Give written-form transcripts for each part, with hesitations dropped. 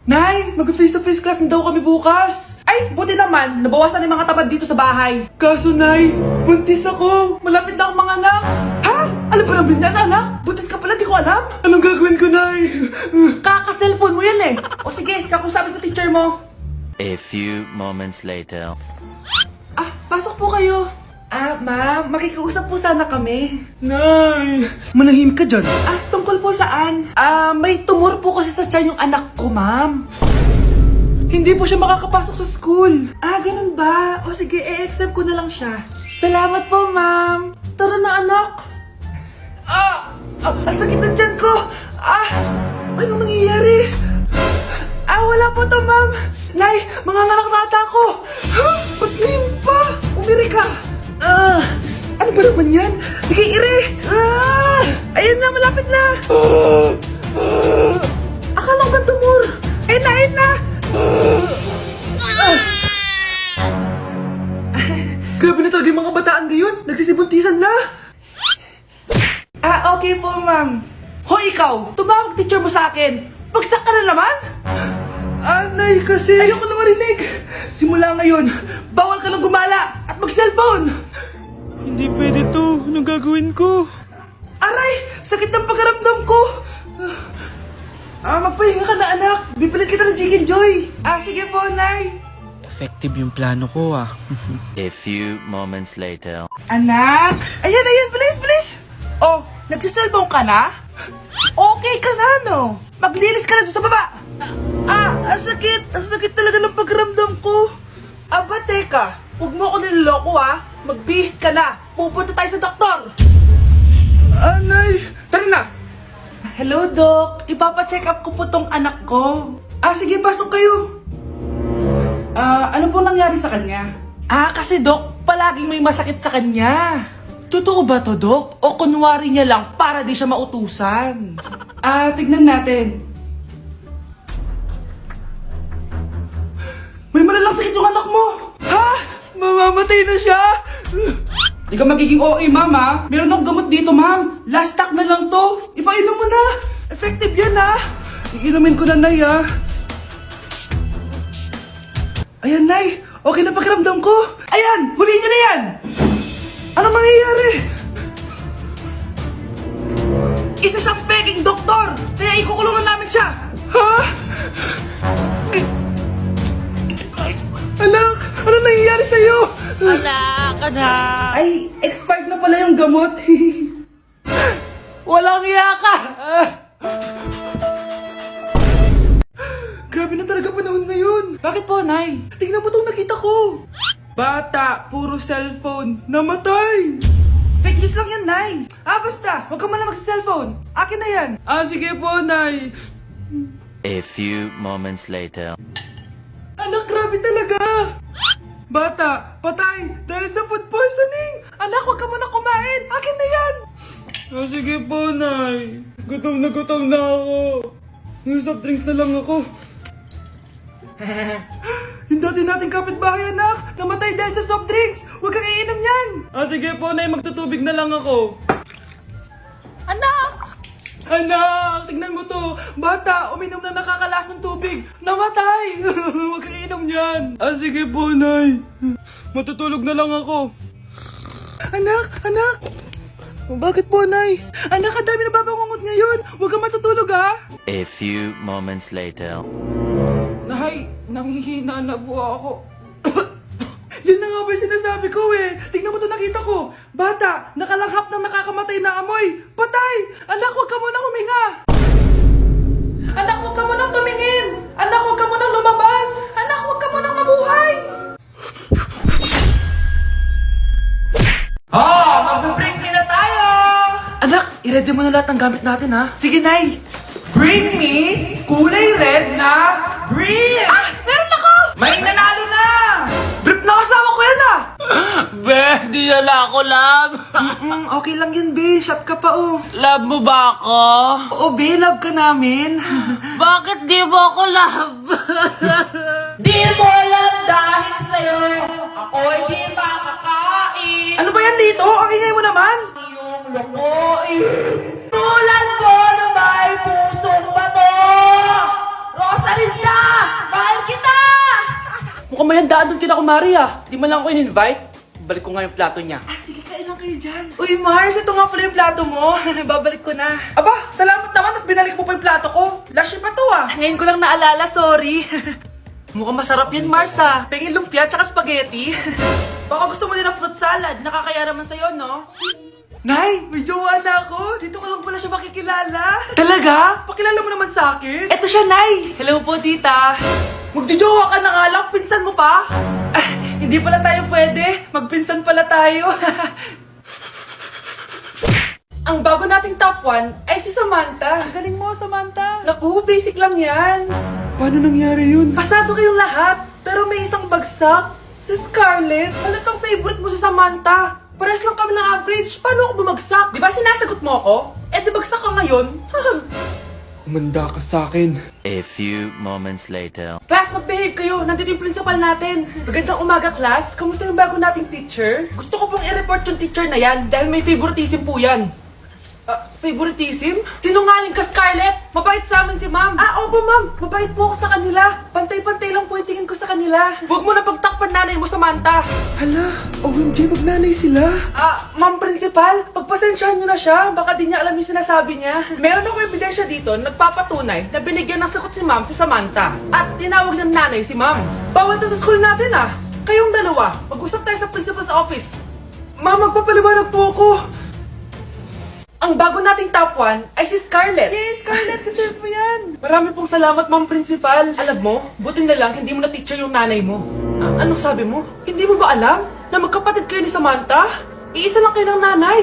Nay, mag-face to face class na daw kami bukas. Ay, buti naman, nabawasan yung mga tamad dito sa bahay. Kaso, Nay, buntis ako. Malapit na akong mga anak. Ha? Alam ba namin yan, anak? Buntis ka pala, di ko alam. Anong gagawin ko, Nay? Kaka-cellphone mo yan eh. O sige, kakusapin ko teacher mo. A few moments later. Ah, pasok po kayo. Ah, ma'am, makikiusap po sana kami. Nay, manahim ka dyan. Ah, tungkol po saan? Ah, may tumor po kasi sa tiyan yung anak ko, ma'am. Hindi po siya makakapasok sa school. Ah, ganun ba? O sige, i-exempt ko na lang siya. Salamat po, ma'am. Tara na, anak. Ang sakit ng tiyan ko. Anong nangyayari? Wala po to, ma'am. Nay, manganganak na ata ako. Ba't ngayon pa? Umiri ka. Ano ba naman yan? Sige, ire! Ayan na, malapit na! Akala ko ba tumor? Ayun na, ayun na! Grabe na talaga yung mga bataan ngayon. Nagsisibuntisan na. Okay po, ma'am. Hoy, ikaw! Tumawag teacher mo sa akin. Bagsak ka na naman? Nay, kasi ayoko na marinig. Simula ngayon, bawal ka nang gumala at mag-cellphone. Hindi pwede to. Anong gagawin ko? Aray! Sakit ng pagkaramdam ko! Magpahinga ka na, anak. Bipilit kita ng Chicken Joy. Sige po, Nay. Effective yung plano ko A few moments later. Anak! Ayan, bilis, bilis! Oh, nagsiselfone ka na? Okay ka na, no? Maglinis ka na doon sa baba. Ang sakit! Ang sakit talaga ng pagkaramdam ko. Teka. Huwag mo ako niloloko, ha? Magbihis ka na. Pupunta tayo sa doktor. Nay! Tara na! Hello, Doc. Ipapacheck up ko po tong anak ko. Sige, pasok kayo. Ano po nangyari sa kanya? Kasi, Doc, palaging may masakit sa kanya. Totoo ba to, Doc? O kunwari niya lang para di siya mautusan? Tignan natin. May malalang sakit yung anak mo! Ha? Mamamatay na siya? Di ka magiging OA, ma'am, ha? Meron akong gamot dito, ma'am. Last stock na lang to. Ipainom mo na. Effective yan, ha? Iinumin ko na, Nay, ha? Ayan, Nay. Okay na pakiramdam ko. Ayan! Huliin niyo na yan! Anong mangyayari? Isa siyang peking doktor! Kaya ikukulungan namin siya! Ha? Anak! Ano nangyayari sa'yo? Anak! Ay, expired na pala yung gamot. Walang iya ka! Grabe na talaga panahon ngayon. Bakit po, Nay? Tingnan mo tong nakita ko. Bata, puro cellphone, namatay. Fake news lang yan, Nay. Basta, huwag ka man lang mag-cellphone. Akin na yan. Sige po, Nay. A few moments later. Anak, grabe talaga! Bata, patay dahil sa food poisoning! Anak, huwag ka muna kumain! Akin na yan! Sige po, Nay. Gutom na ako. Yung soft drinks na lang ako. Yung dati nating kapitbahay, anak! Namatay dahil sa soft drinks! Huwag kang iinom yan! Sige po, Nay. Magtutubig na lang ako. Anak! Tignan mo to! Bata, uminom na nakakalasang tubig! Namatay! Huwag kang inom yan! Sige po, Nay. Matutulog na lang ako. Anak! Bakit po, Nay? Anak, ang dami na babangungot ngayon! Huwag kang matutulog, ha? A few moments later. Nay, nanghihina na po ako. Yan na nga ba yung sinasabi ko eh. Tingnan mo to, nakita ko. Bata, nakalanghap ng nakakamatay na amoy. Patay! Anak, huwag ka munang huminga. Anak, huwag ka munang tumingin. Anak, huwag ka munang lumabas. Anak, huwag ka munang mabuhay. Mag-break na tayo. Anak, i-ready mo na lahat ng gamit natin, ha? Sige, Nay. Bring me kulay red na brief. Meron ako. May nanalo na. Brief na kasama ko yan, Be, di na ako, love. Okay lang yan, be. Shop ka pa, oh. Love mo ba ako? Oo, be. Love ka namin. Bakit di mo ako love? Di mo alam dahil sa'yo ako'y di makakain. Ano ba yan, Lito? Ang ingay mo naman. Yung lokoin. Tulad ko na may pusong bato. Rosalinda! Mukhang may handaan doon kina Kumari ah. Di man lang ako in-invite. Balik ko nga yung plato niya. Ah, sige, kain lang kayo dyan. Uy, Mars, ito nga pala yung plato mo. Babalik ko na. Aba, salamat naman at binalik mo pa yung plato ko. Last year pa to ah. Ngayon ko lang naalala, sorry. Mukhang masarap yan, Mars ah. Pengin lumpia tsaka spaghetti. Baka gusto mo din ng fruit salad. Nakakaya naman sa'yo, no? Nay, may jowa na ako. Dito ka lang pala siya makikilala. Talaga? Pakilala mo naman sa akin. Eto siya, Nay. Hello po, tita. Magjojowa ka na nga lang. Pinsan mo pa? Ah, hindi pala tayo pwede. Magpinsan pala tayo. Ang bago nating top 1 ay si Samantha. Ang galing mo, Samantha. Naku, basic lang yan. Paano nangyari yun? Pasado kayong lahat, pero may isang bagsak. Si Scarlett. Halatang favorite mo si Samantha. Pares lang kami ng average. Paano ako bumagsak? Di ba sinasagot mo ako? Eh, di bagsak ka ngayon. Umanda ka sa akin. A few moments later. Class, mag-behave kayo. Nandito yung principal natin. Magandang umaga, class. Kamusta yung bago nating teacher? Gusto ko pong i-report yung teacher na yan dahil may favoritism po yan. Favoritism? Sinungaling ka, Scarlett! Mabait sa amin si ma'am. Ah, opo, ma'am. Mabait po ako sa kanila. Pantay-pantay lang po yung tingin ko sa kanila. Huwag mo na pagtakpan nanay mo, Samantha. Hala, OMG, magnanay sila. Ma'am principal, pagpasensyahan niyo na siya. Baka di niya alam yung sinasabi niya. Meron ako ebidensya dito nagpapatunay na binigyan ng sagot ni ma'am si Samantha. At tinawag ng nanay si ma'am. Bawal to sa school natin ah. Kayong dalawa, mag-usap tayo sa principal's office. Ma'am, magpapaliwanag po ako. Ang bago nating top 1 ay si Scarlett. Yes, Scarlett, deserve mo yan. Marami pong salamat, ma'am principal. Alam mo, buti na lang hindi mo na teacher yung nanay mo. Anong sabi mo? Hindi mo ba alam na magkapatid kayo ni Samantha? Iisa lang kayo ng nanay.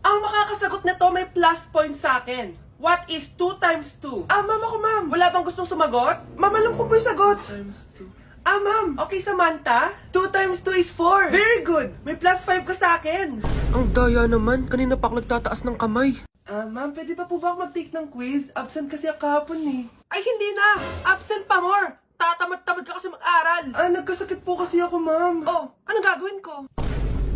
Ang makakasagot na to may plus point sa akin. What is 2 times 2? Ma'am ako, ma'am. Wala bang gustong sumagot? Ma'am, alam ko po yung sagot. 2 times 2. Ma'am. Okay, Samantha. 2 times 2 is 4. Very good. May plus 5 ka sa akin. Ang daya naman, kanina pa ako nagtataas ng kamay. Ma'am, pwede pa po ba ako mag-take ng quiz? Absent kasi ako kahapon eh. Ay, hindi na. Absent pa more. Tatamad-tamad ka kasi mag-aral. Nagkasakit po kasi ako, ma'am. Oh, anong gagawin ko?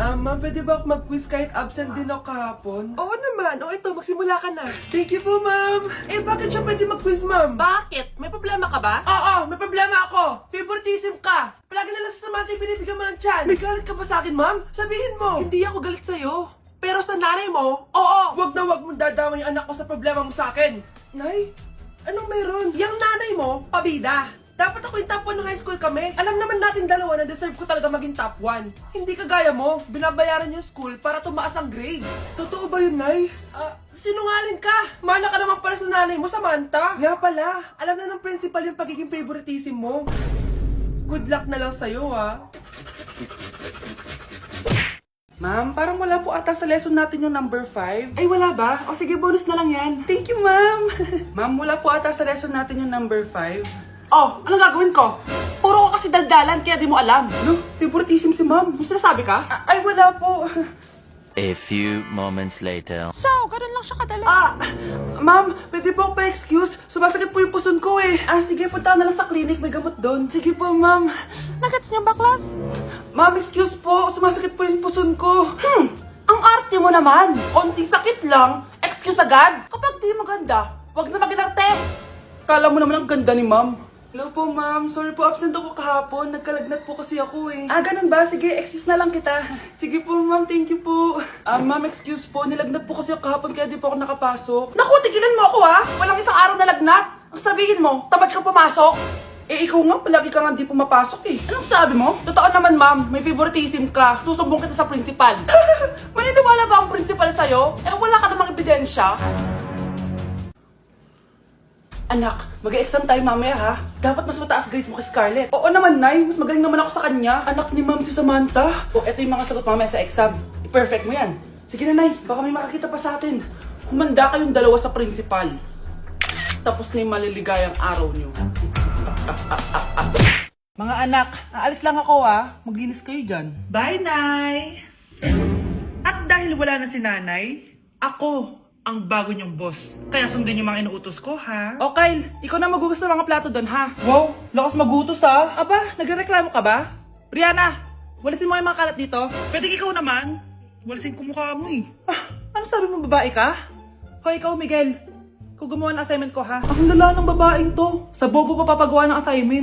Ma'am, pwede ba ako mag-quiz kahit absent din ako kahapon? Oo naman. O ito, magsimula ka na. Thank you po, ma'am. Eh, bakit siya pwede mag-quiz, ma'am? Bakit? May problema ka ba? Oo, may problema ako. Favoritism ka. Palagi na lang sa Samantha yung binibigyan mo ng chance. May galit ka ba sa akin, ma'am? Sabihin mo. Hindi ako galit sa'yo. Pero sa nanay mo, oo. Wag na wag mong dadama yung anak ko sa problema mo sa akin. Nay, anong meron? Yang nanay mo, pabida. Dapat ako yung top 1 ng high school kami. Alam naman natin dalawa na deserve ko talaga maging top 1. Hindi kagaya mo, binabayaran yung school para tumaas ang grades. Totoo ba yun, Nay? Sinungaling ka! Mana ka naman para sa nanay mo, Samantha. Nga pala, alam na ng principal yung pagiging favoritism mo. Good luck na lang sa'yo, Ma'am, parang wala po ata sa lesson natin yung number 5. Ay, wala ba? O sige, bonus na lang yan. Thank you, ma'am. Ma'am, wala po ata sa lesson natin yung number 5. Oh, anong gagawin ko? Puro ko kasi daldalan, kaya di mo alam. No, favoritism si ma'am. May sinasabi ka? Ay, wala po. A few moments later. So, ganun lang siya kadali. Ma'am, pwede po pa-excuse? Sumasakit po yung puson ko eh. Sige, punta na lang sa clinic, may gamot doon. Sige po, ma'am. Nagets niyo ba, class? Ma'am, excuse po, sumasakit po yung puson ko. Ang arte mo naman. Konting sakit lang, excuse agad. Kapag di maganda, wag na mag-inarte. Kala mo naman ang ganda ni ma'am. Hello po, ma'am. Sorry po, absent ako kahapon. Nagkalagnat po kasi ako eh. Ganun ba? Sige, excuse na lang kita. Sige po, ma'am. Thank you po. Ma'am, excuse po. Nilagnat po kasi ako kahapon kaya di po ako nakapasok. Naku, tigilan mo ako Walang isang araw na lagnat. Ang sabihin mo, tamad kang pumasok. Ikaw nga, palagi ka nga di pumapasok eh. Anong sabi mo? Totoo naman, ma'am. May favoritism ka. Susumbong kita sa principal. Maniniwala ba ang principal sa'yo? Wala ka namang ebidensya. Anak, mag-e-exam tayo mamaya ha. Dapat mas mataas grades mo kay Scarlett. Oo naman, Nay. Mas magaling naman ako sa kanya. Anak ni ma'am si Samantha. Eto yung mga sagot mamaya sa exam. I-perfect mo yan. Sige na, Nay. Baka may makakita pa sa atin. Humanda kayong dalawa sa principal. Tapos na yung maliligayang araw niyo. Mga anak, aalis lang ako Maglinis kayo dyan. Bye, Nay! At dahil wala na si Nanay, ako ang bago niyong boss. Kaya sundin yung mga inuutos ko, ha? O Kyle, ikaw na magugas ng mga plato doon ha. Wow, lakas magutos ha. Aba, nagreklamo ka ba? Brianna, walisin mo yung mga kalat dito. Pwede ikaw naman. Walisin ko mukha mo eh. Ano sabi mo, babae ka? Hoy, ikaw Miguel. ikaw gumawa ng assignment ko ha. Ang lala ng babaeng to. Sa bobo pa papagawa ng assignment.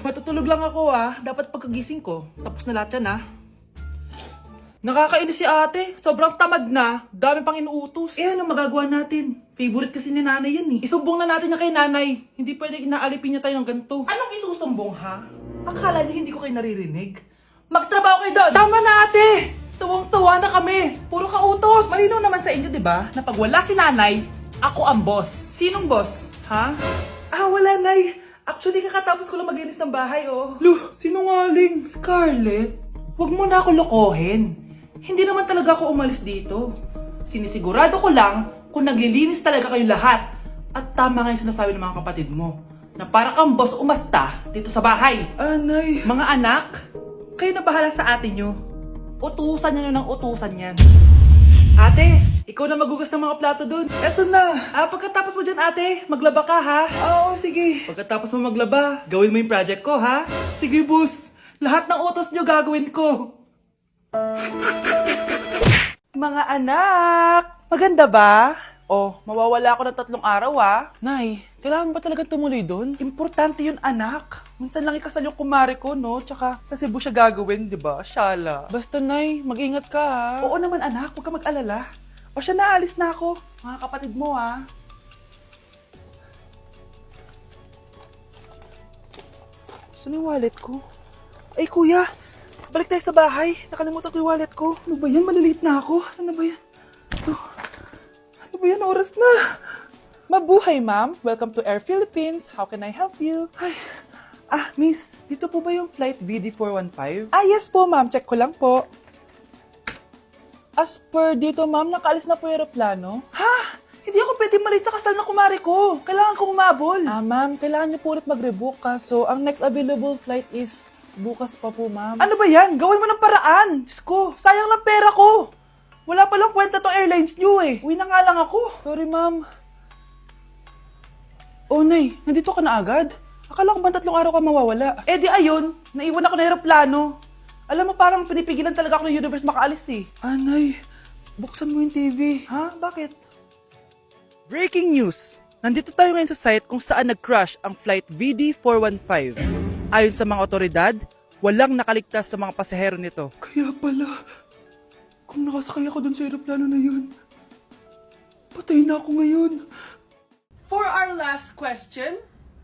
Matutulog lang ako dapat pagkagising ko. Tapos na lahat yan Nakakainis si ate. Sobrang tamad na. Dami pang inuutos. Ano magagawa natin? Favorite kasi ni nanay yan Isumbong na natin niya kay nanay. Hindi pwede inaalipin niya tayo ng ganito. Anong isusumbong ha? Akala niyo hindi ko kayo naririnig? Magtrabaho kayo doon! Tama na ate! Sawang-sawa na kami! Puro kautos! Malinaw naman sa inyo, di ba? Na pag wala si nanay, ako ang boss. Sinong boss? Ha? Wala nay. Actually, kakatapos ko lang maglinis ng bahay, Luh, sinungaling. Scarlett, huwag mo na ako lokohin. Hindi naman talaga ako umalis dito. Sinisigurado ko lang kung naglilinis talaga kayo lahat. At tama nga yung sinasabi ng mga kapatid mo. Na para kang boss umasta dito sa bahay. Anay. Mga anak, kayo na bahala sa ate nyo. Utusan nyo ng utusan yan. Ate, ikaw na magugas ng mga plato dun. Eto na. Pagkatapos mo dyan ate, maglaba ka ha? Oo, sige. Pagkatapos mo maglaba, gawin mo yung project ko ha? Sige boss. Lahat ng utos nyo gagawin ko. Mga anak, maganda ba? Mawawala ako ng 3 araw Nay, kailangan ba talaga tumuloy doon? Importante yun anak. Minsan lang ikasal yung kumare ko, no? Tsaka sa Cebu siya gagawin, di ba? Shala. Basta Nay, mag-ingat ka Oo naman anak, huwag ka mag-alala. Siya naalis na ako. Mga kapatid mo Saan yung wallet ko? Ay kuya, balik tayo sa bahay. Nakalimutan ko yung wallet ko. Ano ba yan? Maliliit na ako. Saan na ba yan? Ano ba yan? Oras na. Mabuhay, ma'am. Welcome to Air Philippines. How can I help you? Ay. Miss. Dito po ba yung flight VD415? Yes po, ma'am. Check ko lang po. As per dito, ma'am, nakaalis na po yung aeroplano. Hindi ako pwede malit sa kasal na kumari ko. Kailangan ko umabol. Ma'am, kailangan niyo po ulit mag-rebook So, ang next available flight is bukas pa po, ma'am. Ano ba yan? Gawin mo ng paraan. Diyos ko, sayang lang pera ko. Wala palang kwenta tong airlines niyo Uwi na nga lang ako. Sorry, ma'am. Nay, nandito ka na agad? Akala ko ba 3 araw ka mawawala? Di ayun, naiwan ako ng aeroplano. Alam mo, parang pinipigilan talaga ako ng universe makaalis Nay, buksan mo yung TV. Bakit? Breaking news! Nandito tayo ngayon sa site kung saan nag-crash ang flight VD415. Ayon sa mga otoridad, walang nakaligtas sa mga pasahero nito. Kaya pala, kung nakasakay ako dun sa aeroplano na yun, patay na ako ngayon. For our last question,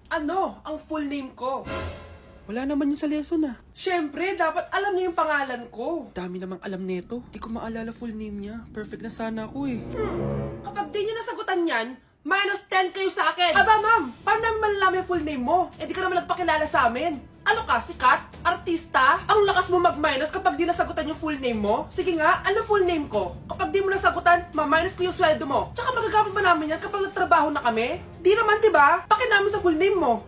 ano ang full name ko? Wala naman yun sa lesson Siyempre, dapat alam niyo yung pangalan ko. Dami namang alam nito. Di ko maalala full name niya. Perfect na sana ako Kapag di niyo nasagutan yan, -10 kayo sa akin. Aba ma'am, paano namin malalaman yung full name mo? Di ka naman nagpakilala sa amin. Ano ka, sikat? Artista? Ang lakas mo mag-minus kapag di nasagutan yung full name mo? Sige nga, ano full name ko? Kapag di mo nasagutan, ma-minus ko yung sweldo mo. Tsaka magagamit ba namin yan kapag nagtrabaho na kami? Di naman, diba? Paki namin sa full name mo.